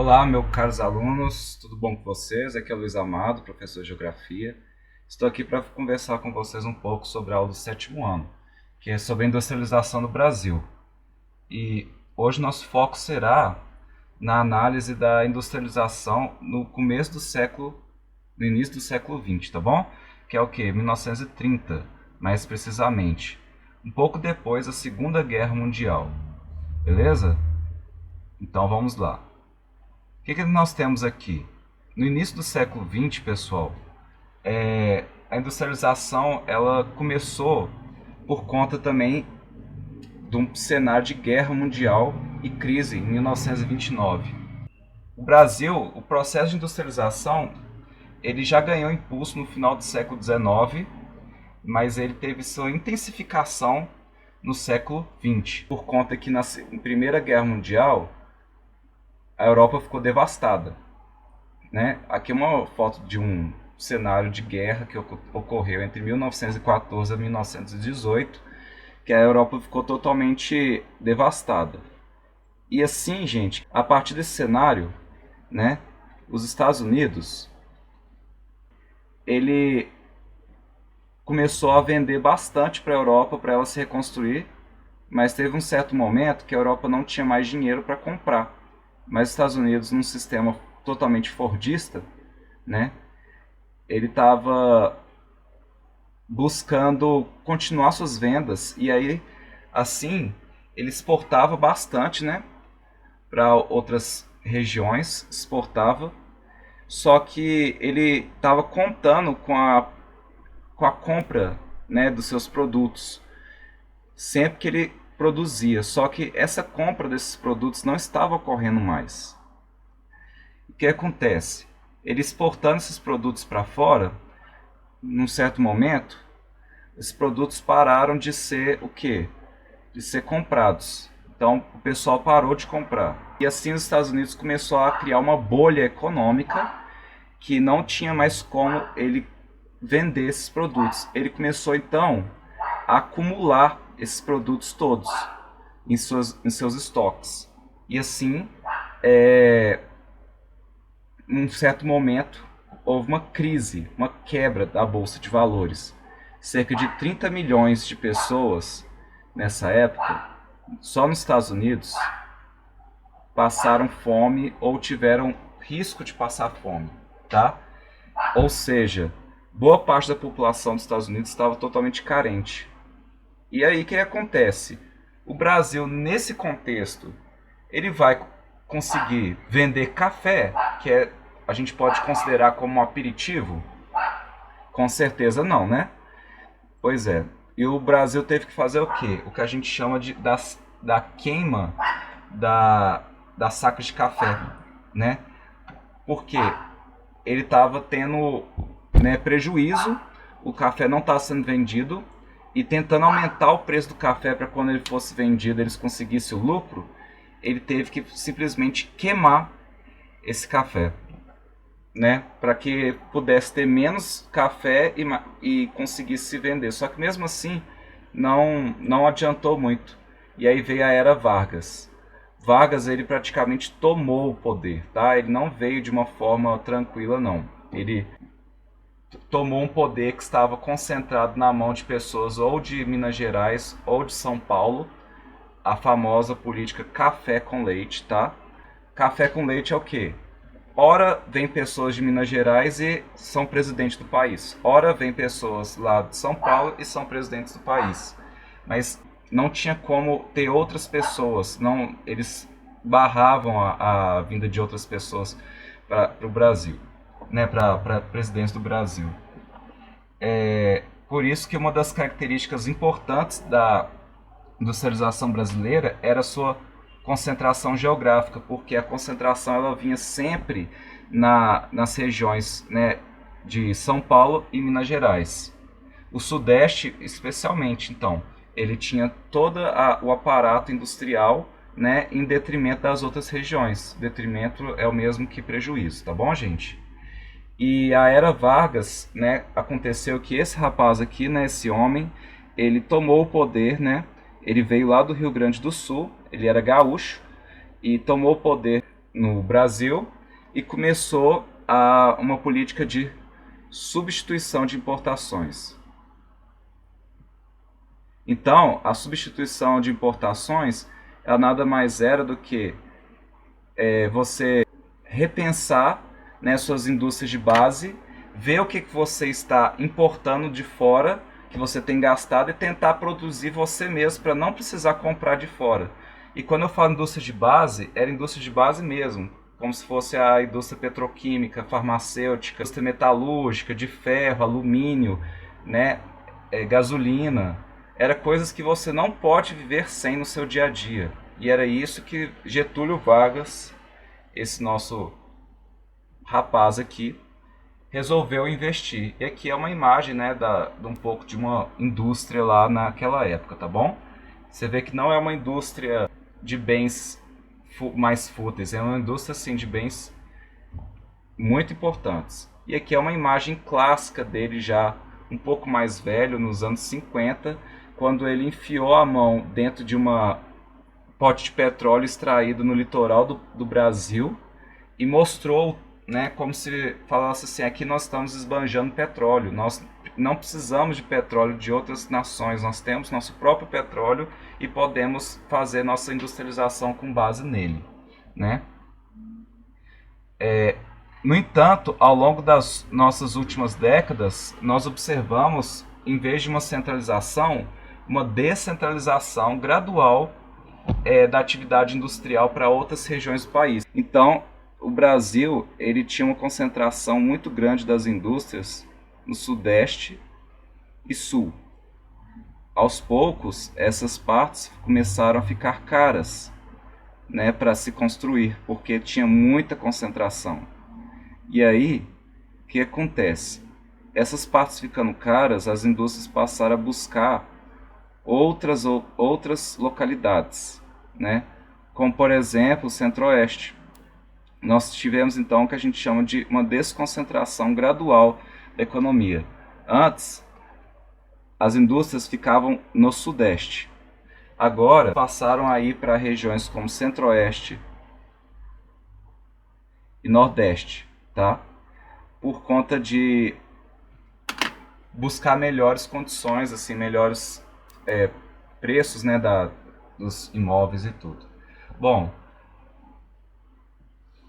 Olá, meus caros alunos, tudo bom com vocês? Aqui é o Luiz Amado, professor de Geografia. Estou aqui para conversar com vocês um pouco sobre a aula do sétimo ano, que é sobre a industrialização do Brasil. E hoje nosso foco será na análise da industrialização no começo do século, no início do século XX, tá bom? Que é o que? 1930, mais precisamente. Um pouco depois da Segunda Guerra Mundial, beleza? Então vamos lá. O que nós temos aqui? No início do século XX, pessoal, a industrialização ela começou por conta também de um cenário de guerra mundial e crise em 1929. O Brasil, o processo de industrialização, ele já ganhou impulso no final do século XIX, mas ele teve sua intensificação no século XX, por conta que na Primeira Guerra Mundial a Europa ficou devastada, né? Aqui é uma foto de um cenário de guerra que ocorreu entre 1914 e 1918, que a Europa ficou totalmente devastada. E assim, gente, a partir desse cenário, né, os Estados Unidos, ele começou a vender bastante para a Europa para ela se reconstruir, mas teve um certo momento que a Europa não tinha mais dinheiro para comprar. Mas os Estados Unidos, num sistema totalmente fordista, né, ele estava buscando continuar suas vendas e aí, assim, ele exportava bastante, né, para outras regiões, exportava, só que ele estava contando com a compra, né, dos seus produtos, sempre que ele produzia, só que essa compra desses produtos não estava ocorrendo mais. O que acontece? Ele exportando esses produtos para fora, num certo momento, esses produtos pararam de ser o quê? De ser comprados. Então o pessoal parou de comprar. E assim os Estados Unidos começou a criar uma bolha econômica que não tinha mais como ele vender esses produtos. Ele começou então a acumular esses produtos todos em seus estoques. E assim, em um certo momento, houve uma crise, uma quebra da Bolsa de Valores. Cerca de 30 milhões de pessoas nessa época, só nos Estados Unidos, passaram fome ou tiveram risco de passar fome, tá? Ou seja, boa parte da população dos Estados Unidos estava totalmente carente. E aí o que acontece? O Brasil, nesse contexto, ele vai conseguir vender café, que a gente pode considerar como um aperitivo? Com certeza não, né? Pois é. E o Brasil teve que fazer o quê? O que a gente chama da queima da saca de café, né? Porque ele estava tendo, né, prejuízo, o café não estava sendo vendido, e tentando aumentar o preço do café para quando ele fosse vendido eles conseguissem o lucro, ele teve que simplesmente queimar esse café, né, para que pudesse ter menos café e conseguisse se vender. Só que mesmo assim não adiantou muito. E aí veio a era Vargas. Vargas, ele praticamente tomou o poder, tá? Ele não veio de uma forma tranquila, não. Ele tomou um poder que estava concentrado na mão de pessoas ou de Minas Gerais ou de São Paulo, a famosa política café com leite, tá? Café com leite é o quê? Ora vem pessoas de Minas Gerais e são presidentes do país. Ora vem pessoas lá de São Paulo e são presidentes do país. Mas não tinha como ter outras pessoas, não, eles barravam a vinda de outras pessoas para o Brasil, né, para a presidência do Brasil. Por isso que uma das características importantes da industrialização brasileira era a sua concentração geográfica, porque a concentração ela vinha sempre nas regiões, né, de São Paulo e Minas Gerais. O Sudeste, especialmente, então, ele tinha todo o aparato industrial, né, em detrimento das outras regiões. Detrimento é o mesmo que prejuízo, tá bom, gente? E a era Vargas, né, aconteceu que esse rapaz aqui, né, esse homem, ele tomou o poder, né, ele veio lá do Rio Grande do Sul, ele era gaúcho, e tomou o poder no Brasil e começou uma política de substituição de importações. Então, a substituição de importações ela nada mais era do que você repensar, né, suas indústrias de base, ver o que você está importando de fora, que você tem gastado, e tentar produzir você mesmo para não precisar comprar de fora. E quando eu falo indústria de base, era indústria de base mesmo, como se fosse a indústria petroquímica, farmacêutica, indústria metalúrgica, de ferro, alumínio, né, gasolina. Era coisas que você não pode viver sem no seu dia a dia. E era isso que Getúlio Vargas, esse nosso rapaz aqui, resolveu investir. E aqui é uma imagem, né, de um pouco de uma indústria lá naquela época, tá bom? Você vê que não é uma indústria de bens mais fúteis, é uma indústria assim, de bens muito importantes. E aqui é uma imagem clássica dele já um pouco mais velho, nos anos 50, quando ele enfiou a mão dentro de uma pote de petróleo extraído no litoral do Brasil e mostrou, né, como se falasse assim, aqui nós estamos esbanjando petróleo, nós não precisamos de petróleo de outras nações, nós temos nosso próprio petróleo e podemos fazer nossa industrialização com base nele, né? No entanto, ao longo das nossas últimas décadas, nós observamos, em vez de uma centralização, uma descentralização gradual da atividade industrial para outras regiões do país. Então, o Brasil ele tinha uma concentração muito grande das indústrias no Sudeste e Sul. Aos poucos, essas partes começaram a ficar caras, né, para se construir, porque tinha muita concentração. E aí, o que acontece? Essas partes ficando caras, as indústrias passaram a buscar outras localidades, né? Como por exemplo o Centro-Oeste. Nós tivemos então o que a gente chama de uma desconcentração gradual da economia. Antes, as indústrias ficavam no Sudeste. Agora passaram a ir para regiões como Centro-Oeste e Nordeste, tá? Por conta de buscar melhores condições, assim, melhores preços, né, dos imóveis e tudo. Bom,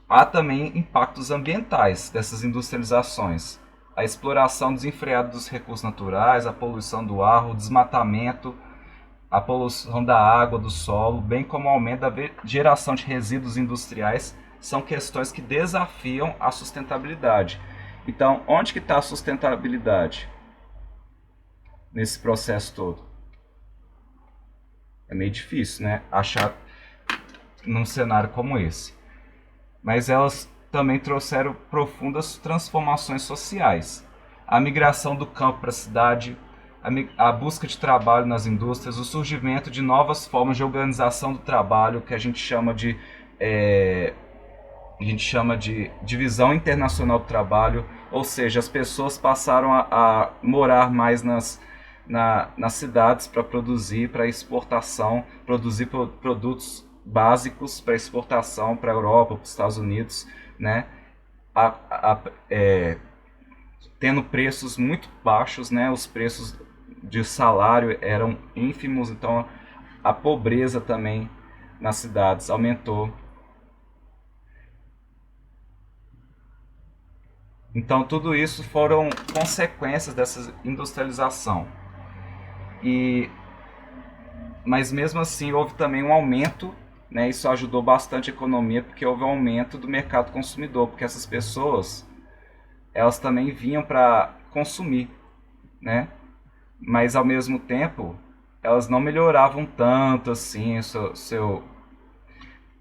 há também impactos ambientais dessas industrializações. A exploração desenfreada dos recursos naturais, a poluição do ar, o desmatamento, a poluição da água, do solo, bem como o aumento da geração de resíduos industriais, são questões que desafiam a sustentabilidade. Então, onde que está a sustentabilidade nesse processo todo? É meio difícil, né, achar num cenário como esse. Mas elas também trouxeram profundas transformações sociais. A migração do campo para a cidade, a busca de trabalho nas indústrias, o surgimento de novas formas de organização do trabalho, que a gente chama de divisão internacional do trabalho, ou seja, as pessoas passaram a morar mais nas cidades para produzir, para exportação, produzir produtos básicos para exportação para a Europa, para os Estados Unidos, né? Tendo preços muito baixos, né? Os preços de salário eram ínfimos, então a pobreza também nas cidades aumentou. Então tudo isso foram consequências dessa industrialização. Mas mesmo assim houve também um aumento, né? Isso ajudou bastante a economia, porque houve um aumento do mercado consumidor, porque essas pessoas elas também vinham para consumir, né? Mas ao mesmo tempo elas não melhoravam tanto assim as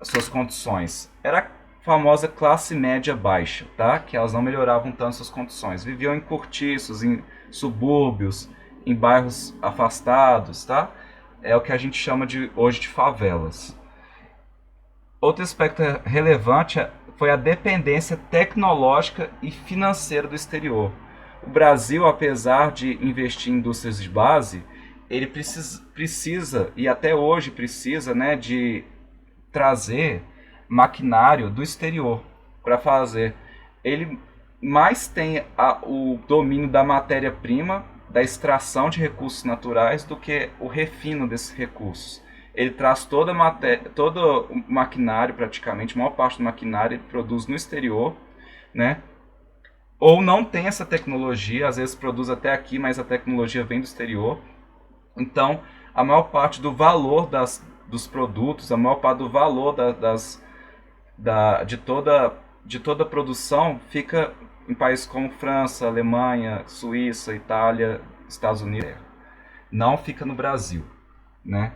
suas condições. Era a famosa classe média baixa, tá? Que elas não melhoravam tanto suas condições. Viviam em cortiços, em subúrbios, em bairros afastados, tá? É o que a gente chama hoje de favelas. Outro aspecto relevante foi a dependência tecnológica e financeira do exterior. O Brasil, apesar de investir em indústrias de base, ele precisa e até hoje precisa, né, de trazer maquinário do exterior para fazer. Ele mais tem o domínio da matéria-prima, da extração de recursos naturais, do que o refino desses recursos. Ele traz toda a matéria, todo o maquinário, praticamente, a maior parte do maquinário ele produz no exterior, né? Ou não tem essa tecnologia, às vezes produz até aqui, mas a tecnologia vem do exterior. Então, a maior parte do valor dos produtos, a maior parte do valor de toda a produção fica em países como França, Alemanha, Suíça, Itália, Estados Unidos. Não fica no Brasil, né?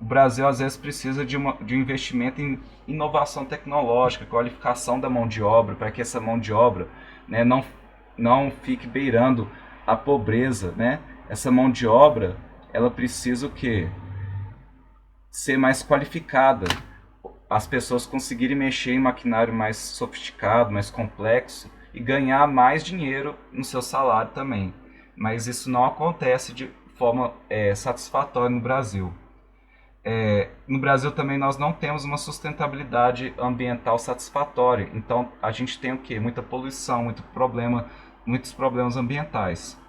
O Brasil às vezes precisa de um investimento em inovação tecnológica, qualificação da mão de obra, para que essa mão de obra, né, não fique beirando a pobreza, né? Essa mão de obra, ela precisa o quê? Ser mais qualificada, as pessoas conseguirem mexer em maquinário mais sofisticado, mais complexo e ganhar mais dinheiro no seu salário também. Mas isso não acontece de forma satisfatória no Brasil. No Brasil também nós não temos uma sustentabilidade ambiental satisfatória. Então a gente tem o quê? Muita poluição, muitos problemas ambientais.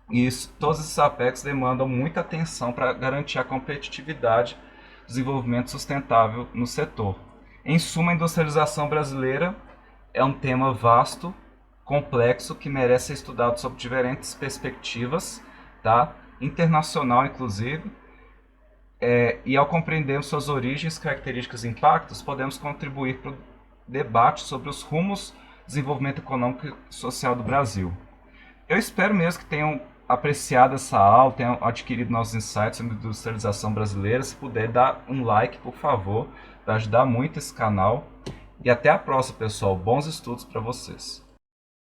E todos esses aspectos demandam muita atenção para garantir a competitividade e desenvolvimento sustentável no setor. Em suma, a industrialização brasileira é um tema vasto, complexo, que merece ser estudado sob diferentes perspectivas, tá? Internacional inclusive, e ao compreendermos suas origens, características e impactos, podemos contribuir para o debate sobre os rumos do desenvolvimento econômico e social do Brasil. Eu espero mesmo que tenham apreciado essa aula, tenham adquirido nossos insights sobre industrialização brasileira. Se puder, dar um like, por favor, para ajudar muito esse canal. E até a próxima, pessoal. Bons estudos para vocês.